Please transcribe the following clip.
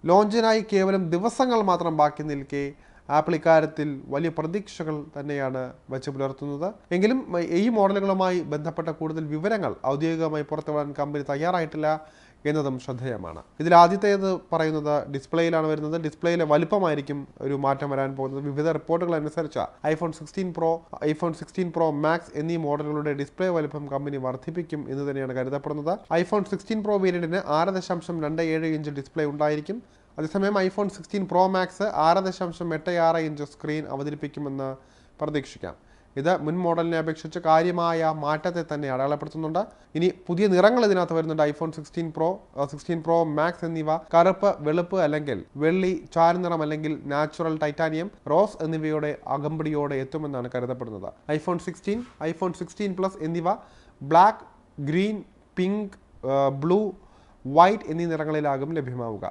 ലോഞ്ചിനായി കേവലം ദിവസങ്ങൾ മാത്രം ബാക്കി നിൽക്കെ ആപ്പിൾ ഇക്കാര്യത്തിൽ വലിയ പ്രതീക്ഷകൾ തന്നെയാണ് വച്ച് പുലർത്തുന്നത്. എങ്കിലും ഈ മോഡലുകളുമായി ബന്ധപ്പെട്ട കൂടുതൽ വിവരങ്ങൾ ഔദ്യോഗികമായി പുറത്തുവിടാൻ കമ്പനി തയ്യാറായിട്ടില്ല എന്നതും ശ്രദ്ധേയമാണ്. ഇതിൽ ആദ്യത്തേത് പറയുന്നത് ഡിസ്പ്ലേയിലാണ് വരുന്നത്. ഡിസ്പ്ലേയിലെ വലുപ്പമായിരിക്കും ഒരു മാറ്റം വരാൻ പോകുന്നത്. വിവിധ റിപ്പോർട്ടുകൾ അനുസരിച്ച് iPhone 16 Pro, iPhone 16 Pro Max എന്നീ മോഡലുകളുടെ ഡിസ്പ്ലേ വലുപ്പം കമ്പനി വർദ്ധിപ്പിക്കും എന്ന് തന്നെയാണ് കരുതപ്പെടുന്നത്. ഐഫോൺ 16 പ്രോ വേരിയന്റിന് 6.27 ഇഞ്ച് ഡിസ്പ്ലേ ഉണ്ടായിരിക്കും. അതേസമയം iPhone 16 Pro Max 6.86 inch screen അവതരിപ്പിക്കുമെന്ന് പ്രതീക്ഷിക്കാം. ഇത് മുൻ മോഡലിനെ അപേക്ഷിച്ച് കാര്യമായ മാറ്റത്തെ തന്നെ അടയാളപ്പെടുത്തുന്നുണ്ട്. ഇനി പുതിയ നിറങ്ങൾ ഇതിനകത്ത് വരുന്നുണ്ട്. ഐഫോൺ 16 പ്രോ, 16 പ്രോ മാക്സ് എന്നിവ കറുപ്പ്, വെളുപ്പ് അല്ലെങ്കിൽ വെള്ളി, ചാരനിറം അല്ലെങ്കിൽ നാച്ചുറൽ ടൈറ്റാനിയം, റോസ് എന്നിവയുടെ അകമ്പടിയോടെ എത്തുമെന്നാണ് കരുതപ്പെടുന്നത്. ഐഫോൺ 16, ഐഫോൺ 16 പ്ലസ് എന്നിവ black, green, pink, blue, white എന്നീ നിറങ്ങളിലാകും ലഭ്യമാവുക.